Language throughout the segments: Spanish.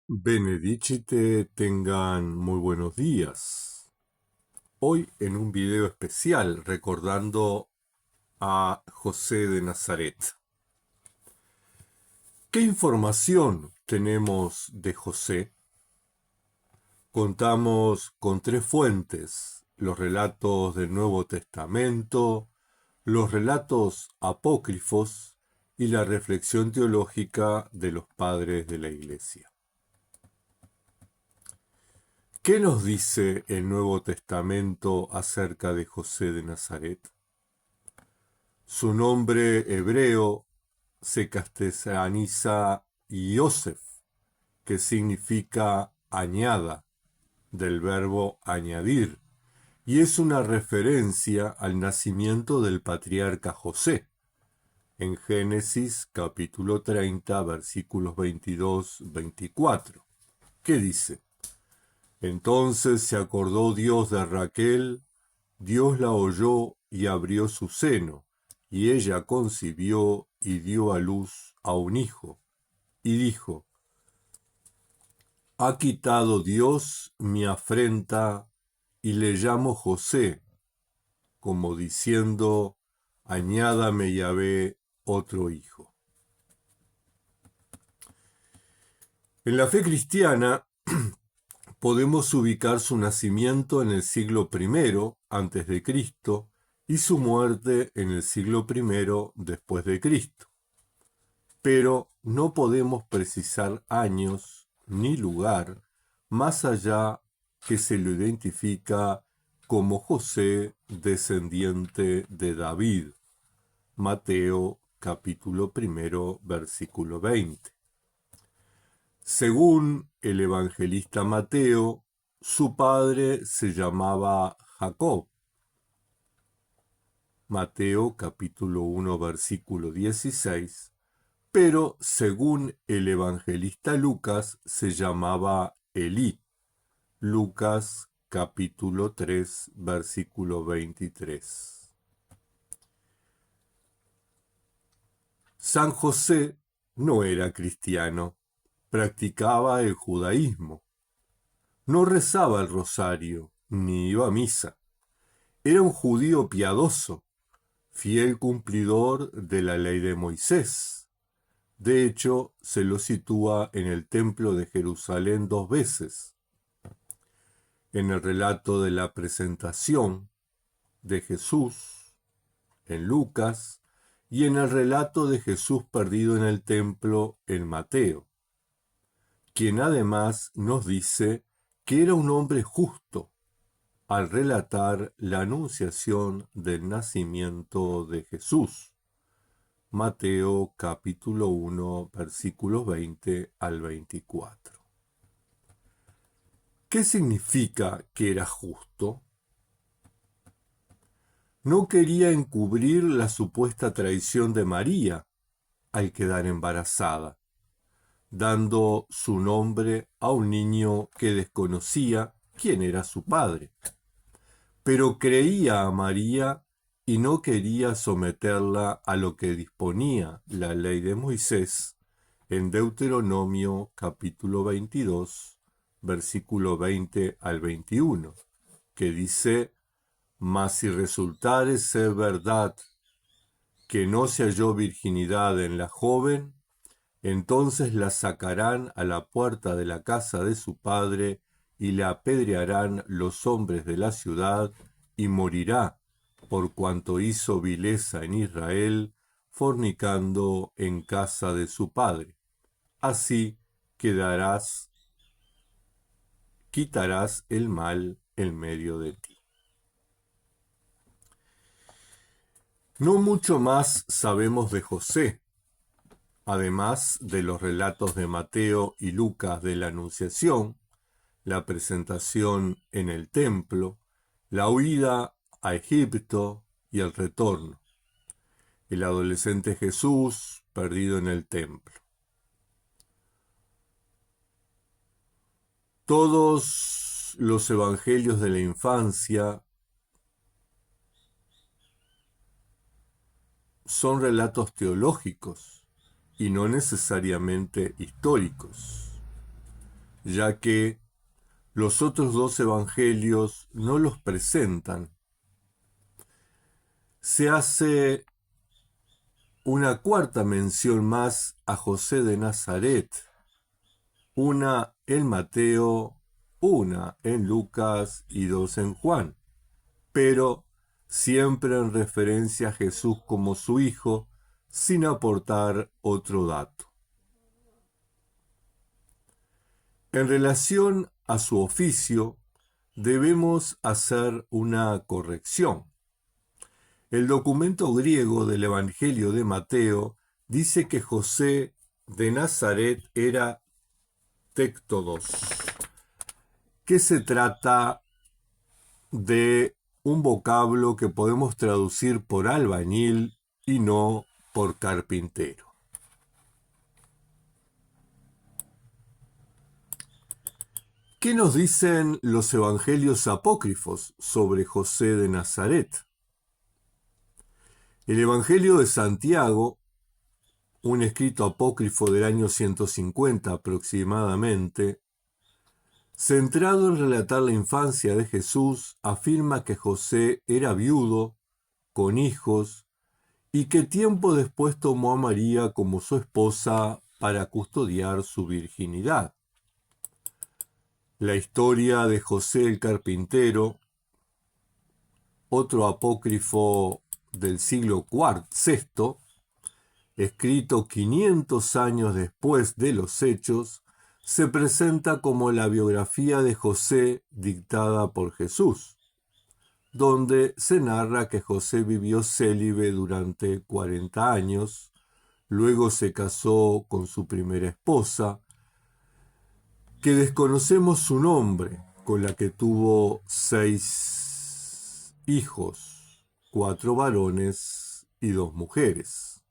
Benedicite, tengan muy buenos días. Hoy en un video especial recordando a José de Nazaret. ¿Qué información tenemos de José? Contamos con tres fuentes: los relatos del Nuevo Testamento, los relatos apócrifos y la reflexión teológica de los padres de la Iglesia. ¿Qué nos dice el Nuevo Testamento acerca de José de Nazaret? Su nombre hebreo se castellaniza Yosef, que significa añada, del verbo añadir, y es una referencia al nacimiento del patriarca José, en Génesis capítulo 30, versículos 22-24, que dice: Entonces se acordó Dios de Raquel, Dios la oyó y abrió su seno, y ella concibió y dio a luz a un hijo, y dijo: Ha quitado Dios mi afrenta, y le llamo José, como diciendo: añádame Yahvé otro hijo. En la fe cristiana podemos ubicar su nacimiento en el siglo I antes de Cristo y su muerte en el siglo I después de Cristo. Pero no podemos precisar años ni lugar más allá que se lo identifica como José, descendiente de David. Mateo capítulo 1, versículo 20. Según el evangelista Mateo, su padre se llamaba Jacob. Mateo capítulo 1, versículo 16, pero según el evangelista Lucas se llamaba Elí. Lucas capítulo 3, versículo 23. San José no era cristiano, practicaba el judaísmo. No rezaba el rosario, ni iba a misa. Era un judío piadoso, fiel cumplidor de la ley de Moisés. De hecho, se lo sitúa en el templo de Jerusalén 2 veces. En el relato de la presentación de Jesús, en Lucas, y en el relato de Jesús perdido en el templo, en Mateo, quien además nos dice que era un hombre justo al relatar la anunciación del nacimiento de Jesús. Mateo capítulo 1, versículos 20 al 24. ¿Qué significa que era justo? No quería encubrir la supuesta traición de María al quedar embarazada, dando su nombre a un niño que desconocía quién era su padre. Pero creía a María y no quería someterla a lo que disponía la ley de Moisés en Deuteronomio capítulo 22, versículo 20 al 21, que dice: Mas si resultare ser verdad que no se halló virginidad en la joven, entonces la sacarán a la puerta de la casa de su padre y la apedrearán los hombres de la ciudad, y morirá, por cuanto hizo vileza en Israel, fornicando en casa de su padre. Así quitarás el mal en medio de ti. No mucho más sabemos de José, además de los relatos de Mateo y Lucas de la Anunciación, la presentación en el templo, la huida a Egipto y el retorno, el adolescente Jesús perdido en el templo. Todos los evangelios de la infancia son relatos teológicos y no necesariamente históricos. ya que los otros dos evangelios no los presentan. Se hace una cuarta mención más a José de Nazaret, una en Mateo, una en Lucas y dos en Juan, pero siempre en referencia a Jesús como su hijo, sin aportar otro dato. En relación a su oficio, debemos hacer una corrección. El documento griego del Evangelio de Mateo dice que José de Nazaret era téctodos, que se trata de un vocablo que podemos traducir por albañil y no por carpintero. ¿Qué nos dicen los evangelios apócrifos sobre José de Nazaret? El Evangelio de Santiago, un escrito apócrifo del año 150 aproximadamente, centrado en relatar la infancia de Jesús, afirma que José era viudo, con hijos, y que tiempo después tomó a María como su esposa para custodiar su virginidad. La historia de José el carpintero, otro apócrifo del siglo VI, escrito 500 años después de los hechos, se presenta como la biografía de José dictada por Jesús, donde se narra que José vivió célibe durante 40 años, luego se casó con su primera esposa, que desconocemos su nombre, con la que tuvo 6 hijos, 4 varones y 2 mujeres.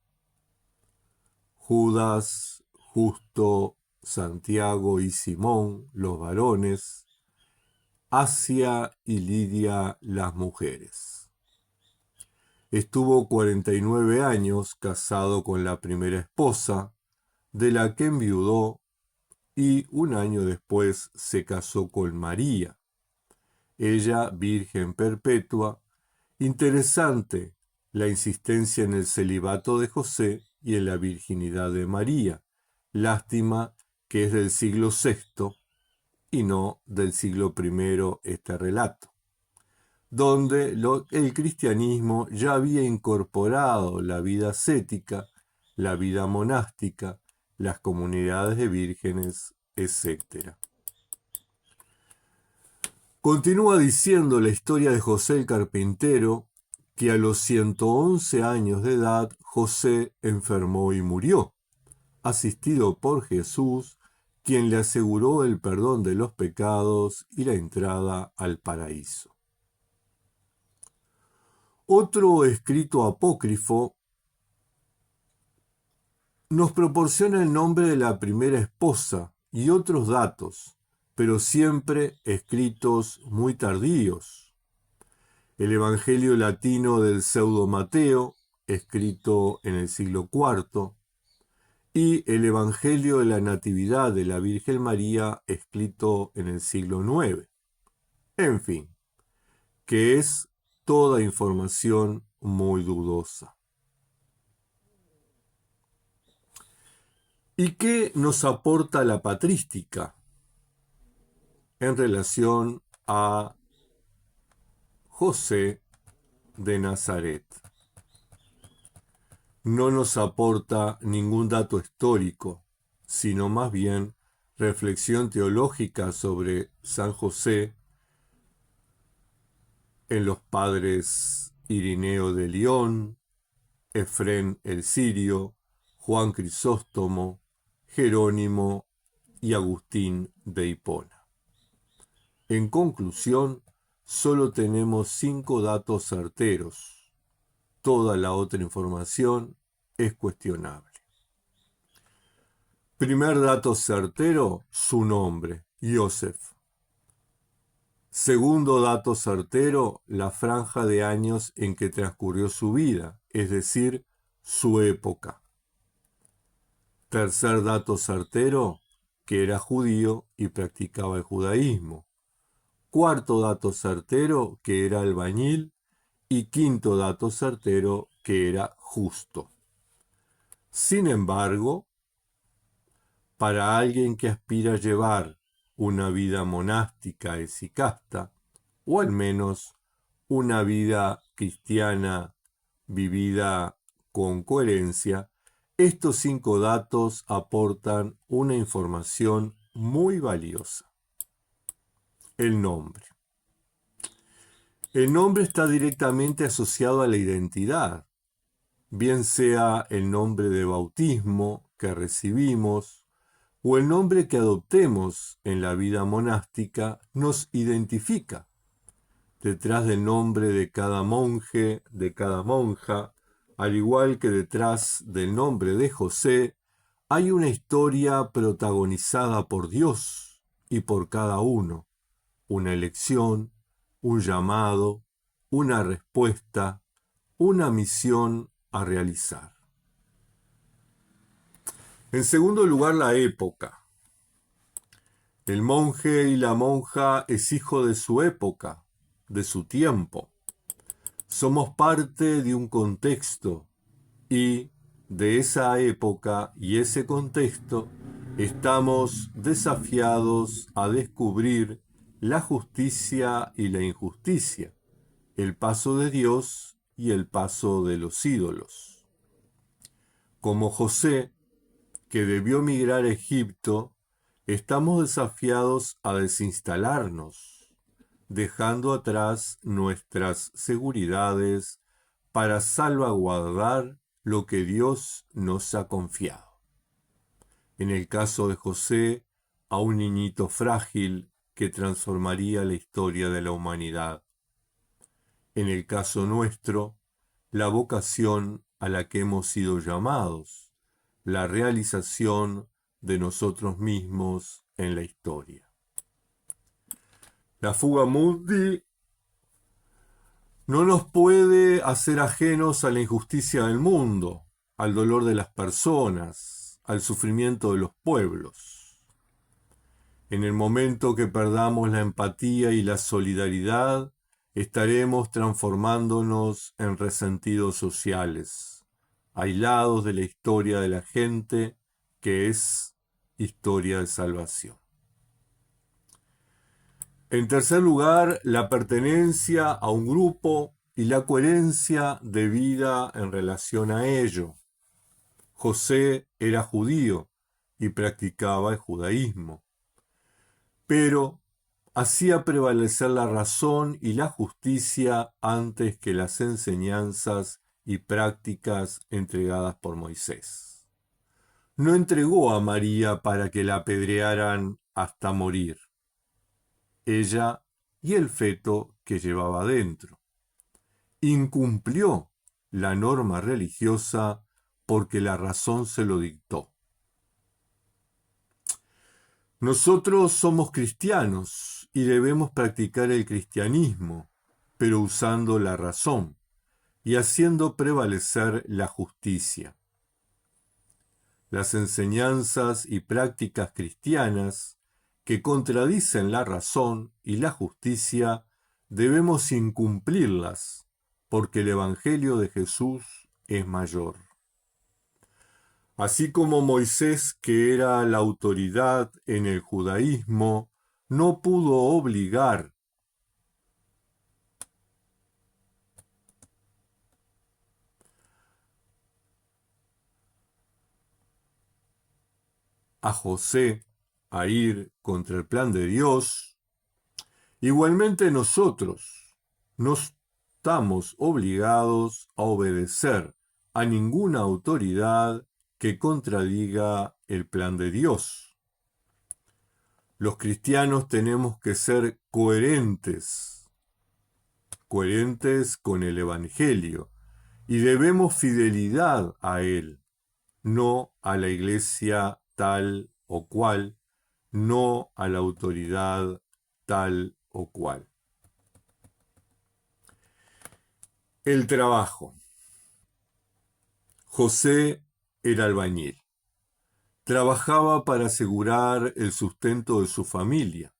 Judas, Justo, Santiago y Simón, los varones, Asia y Lidia, las mujeres. Estuvo 49 años casado con la primera esposa, de la que enviudó, y un año después se casó con María, ella virgen perpetua. Interesante la insistencia en el celibato de José y en la virginidad de María. Lástima que es del siglo VI y no del siglo I este relato, donde el cristianismo ya había incorporado la vida ascética, la vida monástica, las comunidades de vírgenes, etc. Continúa diciendo la historia de José el carpintero que a los 111 años de edad José enfermó y murió, asistido por Jesús, quien le aseguró el perdón de los pecados y la entrada al paraíso. Otro escrito apócrifo nos proporciona el nombre de la primera esposa y otros datos, pero siempre escritos muy tardíos. El Evangelio latino del pseudo Mateo, escrito en el siglo IV, y el Evangelio de la Natividad de la Virgen María, escrito en el siglo IX. En fin, que es toda información muy dudosa. ¿Y qué nos aporta la patrística en relación a José de Nazaret? No nos aporta ningún dato histórico, sino más bien reflexión teológica sobre San José en los padres Irineo de León, Efrén el Sirio, Juan Crisóstomo, Jerónimo y Agustín de Hipona. En conclusión, solo tenemos 5 datos certeros. Toda la otra información es cuestionable. Primer dato certero, su nombre, Yosef. Segundo dato certero, la franja de años en que transcurrió su vida, es decir, su época. Tercer dato certero, que era judío y practicaba el judaísmo. Cuarto dato certero, que era albañil. Y quinto dato certero, que era justo. Sin embargo, para alguien que aspira a llevar una vida monástica y casta, o al menos una vida cristiana vivida con coherencia, estos 5 datos aportan una información muy valiosa. El nombre. El nombre está directamente asociado a la identidad, bien sea el nombre de bautismo que recibimos o el nombre que adoptemos en la vida monástica, nos identifica. Detrás del nombre de cada monje, de cada monja, al igual que detrás del nombre de José, hay una historia protagonizada por Dios y por cada uno, una elección, un llamado, una respuesta, una misión a realizar. En segundo lugar, la época. El monje y la monja es hijo de su época, de su tiempo. Somos parte de un contexto y de esa época y ese contexto estamos desafiados a descubrir la justicia y la injusticia, el paso de Dios y el paso de los ídolos. Como José, que debió migrar a Egipto, estamos desafiados a desinstalarnos, dejando atrás nuestras seguridades para salvaguardar lo que Dios nos ha confiado. En el caso de José, a un niñito frágil que transformaría la historia de la humanidad. En el caso nuestro, la vocación a la que hemos sido llamados, la realización de nosotros mismos en la historia. La fuga mundi no nos puede hacer ajenos a la injusticia del mundo, al dolor de las personas, al sufrimiento de los pueblos. En el momento que perdamos la empatía y la solidaridad, estaremos transformándonos en resentidos sociales, aislados de la historia de la gente, que es historia de salvación. En tercer lugar, la pertenencia a un grupo y la coherencia de vida en relación a ello. José era judío y practicaba el judaísmo, pero hacía prevalecer la razón y la justicia antes que las enseñanzas y prácticas entregadas por Moisés. No entregó a María para que la apedrearan hasta morir, ella y el feto que llevaba dentro. Incumplió la norma religiosa porque la razón se lo dictó. Nosotros somos cristianos y debemos practicar el cristianismo, pero usando la razón y haciendo prevalecer la justicia. Las enseñanzas y prácticas cristianas que contradicen la razón y la justicia debemos incumplirlas, porque el Evangelio de Jesús es mayor. Así como Moisés, que era la autoridad en el judaísmo, no pudo obligar a José a ir contra el plan de Dios, igualmente nosotros no estamos obligados a obedecer a ninguna autoridad que contradiga el plan de Dios. Los cristianos tenemos que ser coherentes con el Evangelio, y debemos fidelidad a él, no a la iglesia tal o cual, no a la autoridad tal o cual. El trabajo. José era albañil. Trabajaba para asegurar el sustento de su familia.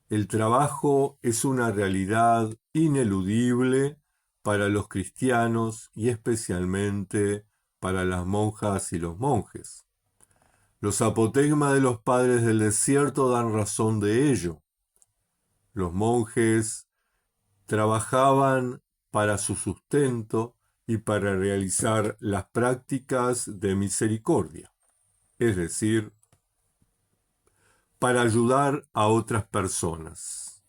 El trabajo es una realidad ineludible para los cristianos y especialmente para las monjas y los monjes. Los apotegmas de los padres del desierto dan razón de ello. Los monjes trabajaban para su sustento y para realizar las prácticas de misericordia, es decir, para ayudar a otras personas.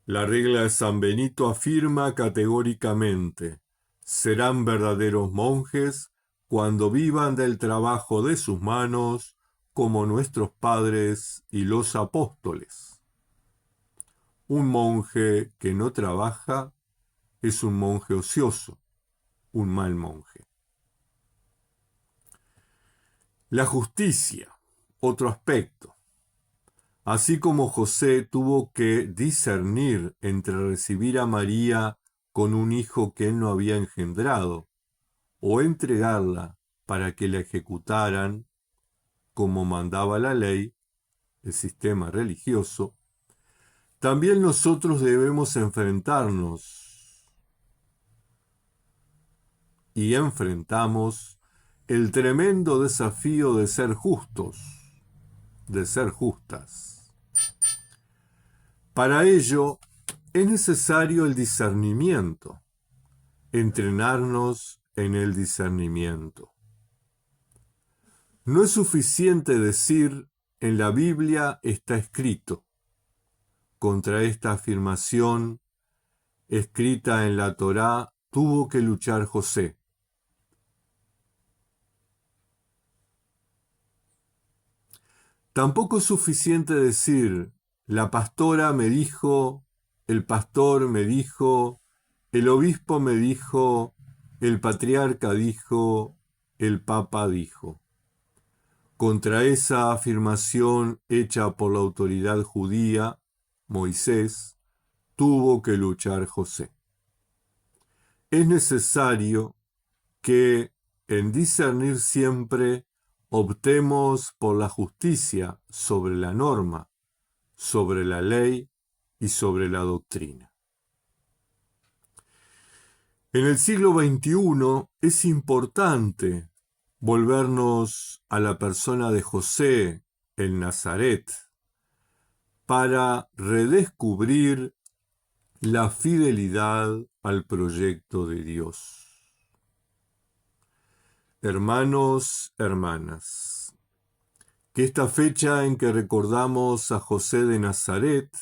La regla de San Benito afirma categóricamente: serán verdaderos monjes cuando vivan del trabajo de sus manos, como nuestros padres y los apóstoles. Un monje que no trabaja es un monje ocioso, un mal monje. La justicia, otro aspecto. Así como José tuvo que discernir entre recibir a María con un hijo que él no había engendrado o entregarla para que la ejecutaran, como mandaba la ley, el sistema religioso, también nosotros debemos enfrentarnos y enfrentamos el tremendo desafío de ser justos, de ser justas. Para ello es necesario el discernimiento, entrenarnos en el discernimiento. No es suficiente decir en la Biblia está escrito. Contra esta afirmación escrita en la Torá tuvo que luchar José. Tampoco es suficiente decir la pastora me dijo, el pastor me dijo, el obispo me dijo, el patriarca dijo, el papa dijo. Contra esa afirmación hecha por la autoridad judía, Moisés, tuvo que luchar José. Es necesario que, en discernir siempre, optemos por la justicia sobre la norma, sobre la ley y sobre la doctrina. En el siglo XXI es importante volvernos a la persona de José en Nazaret para redescubrir la fidelidad al proyecto de Dios. Hermanos, hermanas, que esta fecha en que recordamos a José de Nazaret,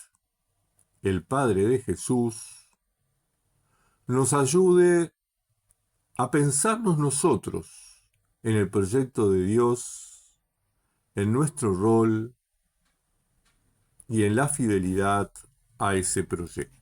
el Padre de Jesús, nos ayude a pensarnos nosotros en el proyecto de Dios, en nuestro rol y en la fidelidad a ese proyecto.